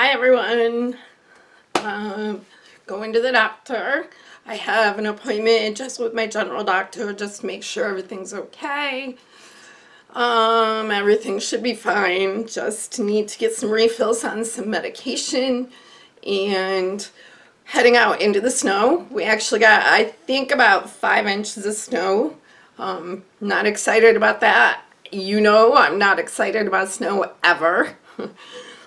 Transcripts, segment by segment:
Hi everyone. Going to the doctor. I have an appointment just with my general doctor just to make sure everything's okay. Everything should be fine. Just need to get some refills on some medication and heading out into the snow. We actually got, I think, about 5 inches of snow. Not excited about that. You know, I'm not excited about snow ever.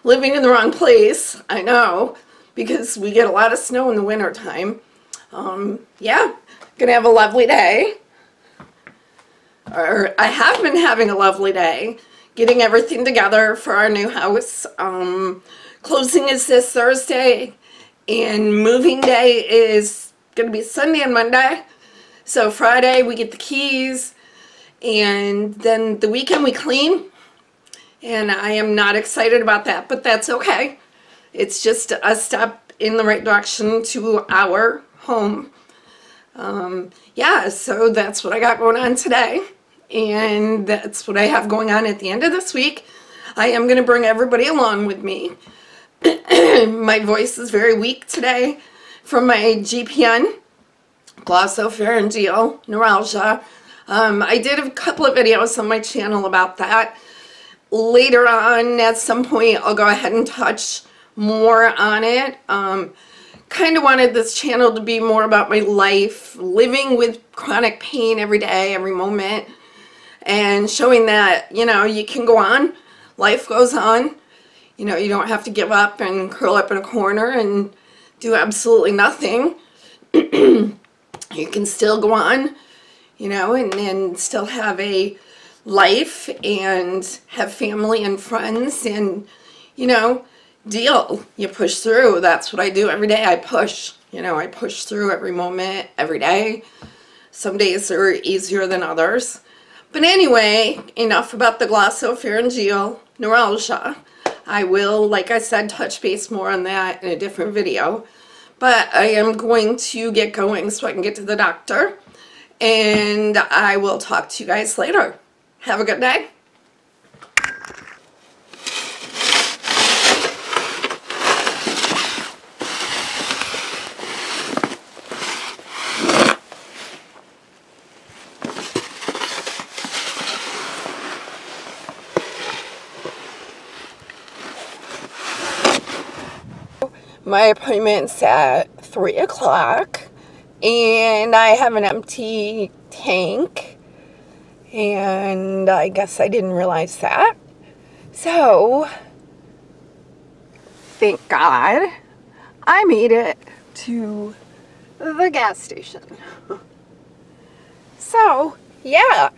Living in the wrong place, I know, because we get a lot of snow in the winter time. Yeah, gonna have a lovely day. Or I have been having a lovely day, getting everything together for our new house. Closing is this Thursday, and moving day is gonna be Sunday and Monday. So Friday we get the keys, and then the weekend we clean. And I am not excited about that, but that's okay. It's just a step in the right direction to our home. Yeah, so that's what I got going on today. And that's what I have going on at the end of this week. I am going to bring everybody along with me. My voice is very weak today from my GPN, Glossopharyngeal neuralgia. I did a couple of videos on my channel about that. Later on, at some point, I'll go ahead and touch more on it. Kind of wanted this channel to be more about my life, living with chronic pain every day, every moment, and showing that, you know, you can go on, life goes on. You know, you don't have to give up and curl up in a corner and do absolutely nothing. You can still go on, you know, and still have a life and have family and friends and, you know, deal. You push through. That's what I do every day. I push. You know, I push through every moment, every day. Some days are easier than others. But anyway, enough about the glossopharyngeal neuralgia. I will, like I said, touch base more on that in a different video. But I am going to get going so I can get to the doctor. And I will talk to you guys later. Have a good day. My appointment's at 3 o'clock and I have an empty tank. And I guess I didn't realize that. So, thank God, I made it to the gas station. So, yeah,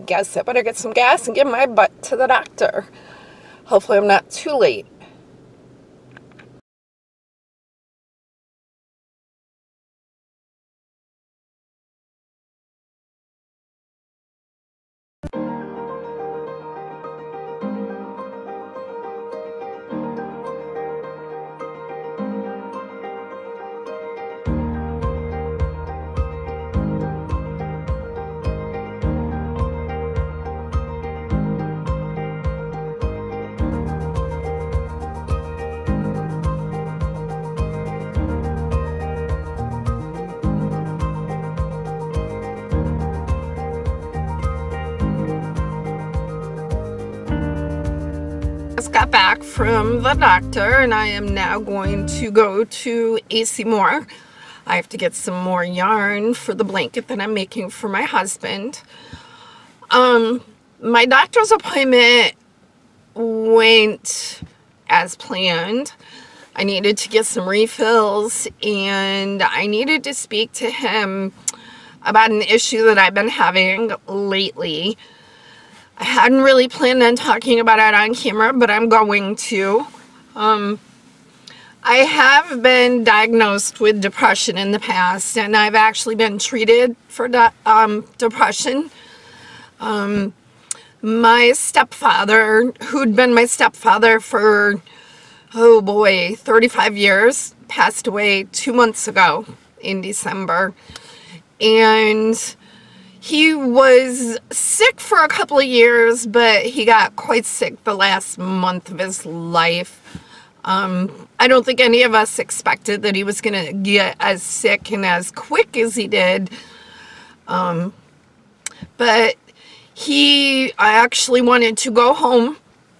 guess I better get some gas and get my butt to the doctor. Hopefully I'm not too late. Just got back from the doctor and I am now going to go to AC Moore. I have to get some more yarn for the blanket that I'm making for my husband. My doctor's appointment went as planned. I needed to get some refills and I needed to speak to him about an issue that I've been having lately. I hadn't really planned on talking about it on camera, but I'm going to. I have been diagnosed with depression in the past, and I've actually been treated for depression. My stepfather, who'd been my stepfather for, oh boy, 35 years, passed away 2 months ago in December. And he was sick for a couple of years, but he got quite sick the last month of his life. I don't think any of us expected that he was going to get as sick and as quick as he did. But he actually wanted to go home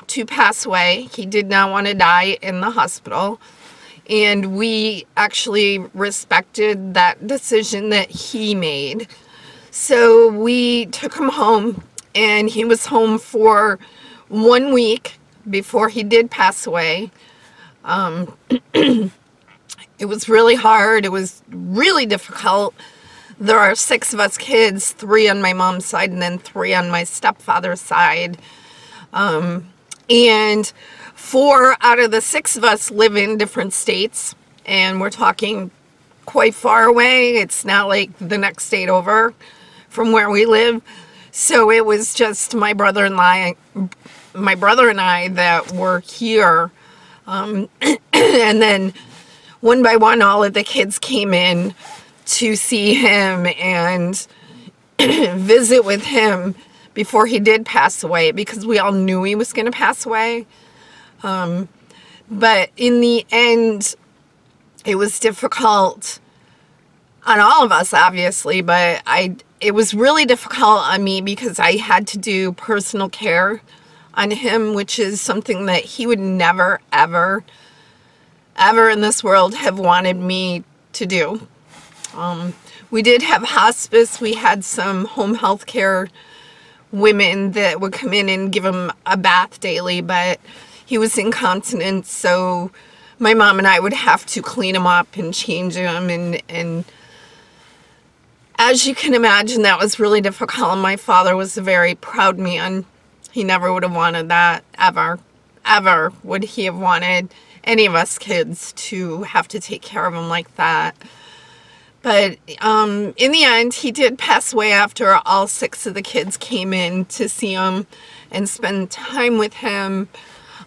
to pass away. He did not want to die in the hospital. And we actually respected that decision that he made. So we took him home, and he was home for 1 week before he did pass away. It was really hard. It was really difficult. There are 6 of us kids, 3 on my mom's side and then 3 on my stepfather's side. And 4 out of the 6 of us live in different states, and we're talking quite far away. It's not like the next state over from where we live. So it was just my brother and I that were here. And then one by one, all of the kids came in to see him and visit with him before he did pass away, because we all knew he was going to pass away. But in the end, it was difficult on all of us, obviously, but it was really difficult on me because I had to do personal care on him, which is something that he would never, ever, ever in this world have wanted me to do. We did have hospice. We had some home health care women that would come in and give him a bath daily, but he was incontinent, so my mom and I would have to clean him up and change him, and as you can imagine, that was really difficult. My father was a very proud man. He never would have wanted that, ever would he have wanted any of us kids to have to take care of him like that. But in the end, he did pass away after all 6 of the kids came in to see him and spend time with him,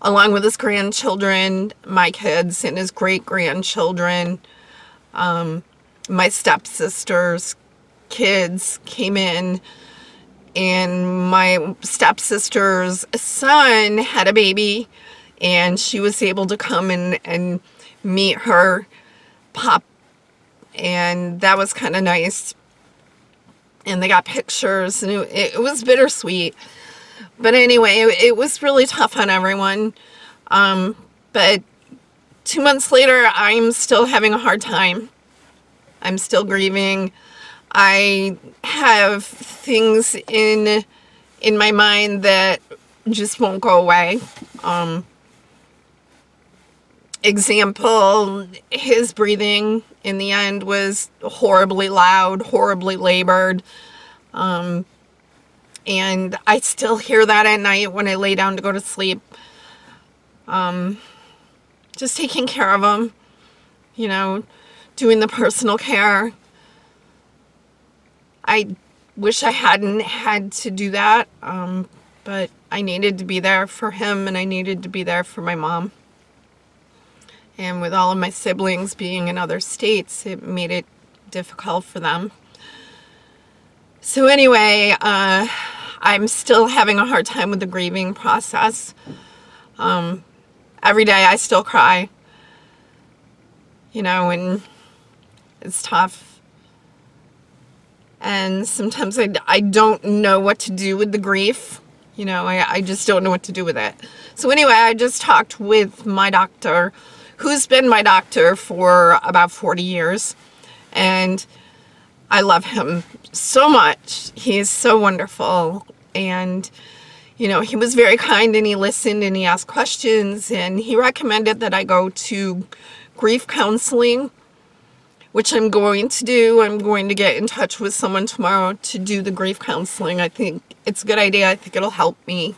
along with his grandchildren, my kids, and his great-grandchildren. My stepsister's kids came in, and my stepsister's son had a baby, and she was able to come and meet her pop, and that was kind of nice. And they got pictures, and it was bittersweet. But anyway, it was really tough on everyone. But 2 months later, I'm still having a hard time. I'm still grieving. I have things in my mind that just won't go away. Example, his breathing in the end was horribly loud, horribly labored. And I still hear that at night when I lay down to go to sleep. Just taking care of him, you know, doing the personal care. I wish I hadn't had to do that, but I needed to be there for him, and I needed to be there for my mom. And with all of my siblings being in other states, it made it difficult for them. So anyway, I'm still having a hard time with the grieving process. Every day I still cry, you know, and it's tough. And sometimes I don't know what to do with the grief. You know, I just don't know what to do with it. So anyway, I just talked with my doctor, who's been my doctor for about 40 years. And I love him so much. He is so wonderful. And, you know, he was very kind, and he listened, and he asked questions, and he recommended that I go to grief counseling, which I'm going to do. I'm going to get in touch with someone tomorrow to do the grief counseling. I think it's a good idea. I think it'll help me.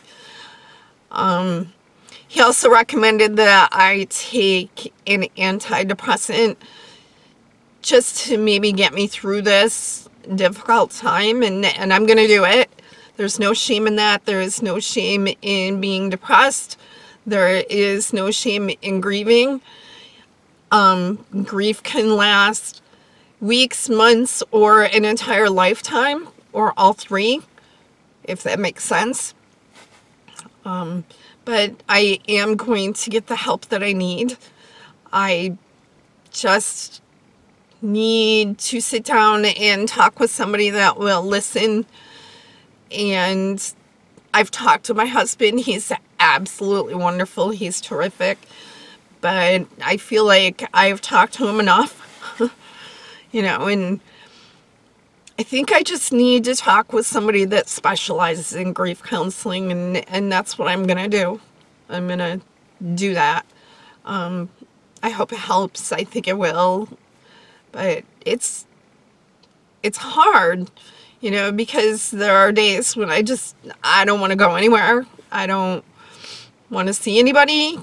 He also recommended that I take an antidepressant just to maybe get me through this difficult time, and I'm going to do it. There's no shame in that. There is no shame in being depressed. There is no shame in grieving. Grief can last weeks, months, or an entire lifetime, or all three, if that makes sense. but I am going to get the help that I need. I just need to sit down and talk with somebody that will listen. And I've talked to my husband. He's absolutely wonderful. He's terrific. But I feel like I've talked to him enough, and I think I just need to talk with somebody that specializes in grief counseling, and that's what I'm going to do. I'm going to do that. I hope it helps. I think it will. But it's hard, because there are days when I don't want to go anywhere. I don't want to see anybody.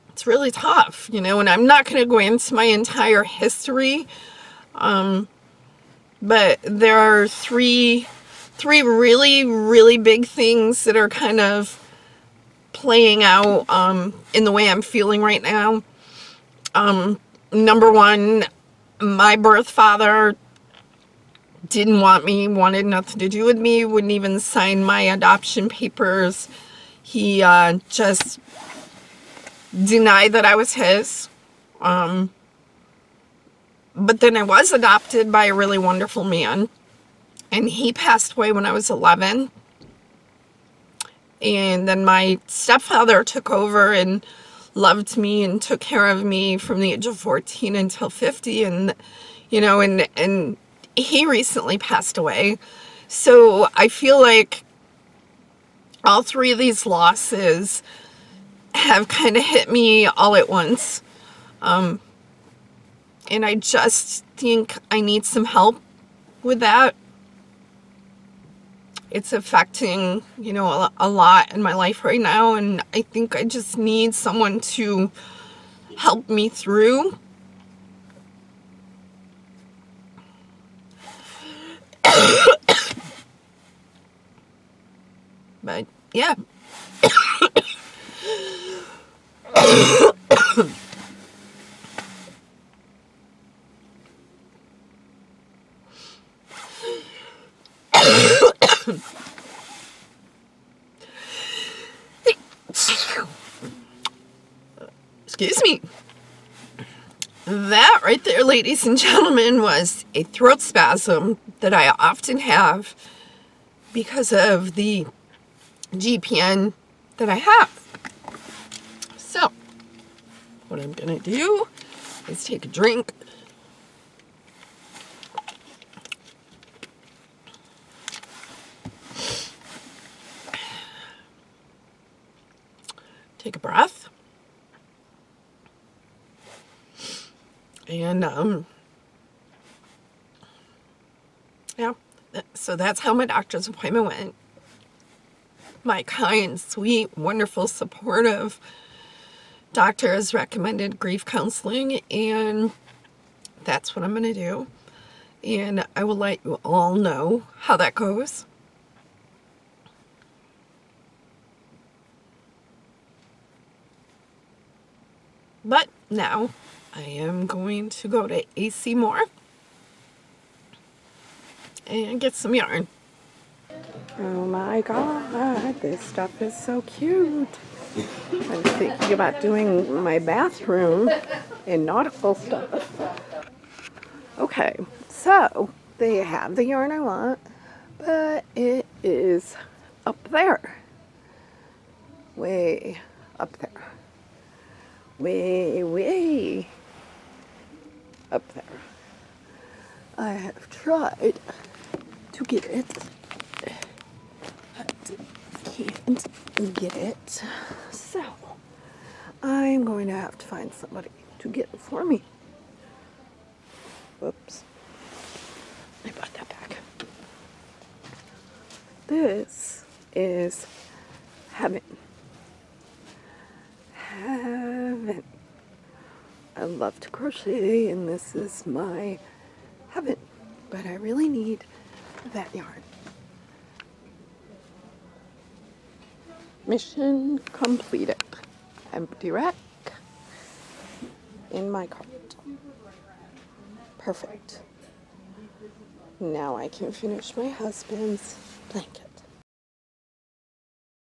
It's really tough, and I'm not going to go into my entire history. But there are three really, really big things that are kind of playing out in the way I'm feeling right now. Number one, my birth father didn't want me, wanted nothing to do with me, wouldn't even sign my adoption papers. He just denied that I was his. But then I was adopted by a really wonderful man, and he passed away when I was 11. And then my stepfather took over and loved me and took care of me from the age of 14 until 50, and and he recently passed away. So I feel like all three of these losses have kind of hit me all at once. And I just think I need some help with that. It's affecting, a lot in my life right now, and I think I just need someone to help me through. But, yeah. Excuse me. That right there, ladies and gentlemen, was a throat spasm that I often have because of the GPN that I have. So, what I'm going to do is take a drink. Take a breath. And, yeah, so that's how my doctor's appointment went. My kind, sweet, wonderful, supportive doctor has recommended grief counseling, and that's what I'm going to do. And I will let you all know how that goes. But now I am going to go to AC Moore and get some yarn. Oh my god, this stuff is so cute. I'm thinking about doing my bathroom in nautical stuff. Okay, so they have the yarn I want, but it is up there. Way up there. Way up there. I have tried to get it, but can't get it. So I'm going to have to find somebody to get it for me. Whoops. I brought that back. This is heaven. Heaven. I love to crochet, and this is my heaven, but I really need that yarn. Mission completed. Empty rack in my cart. Perfect. Now I can finish my husband's blanket.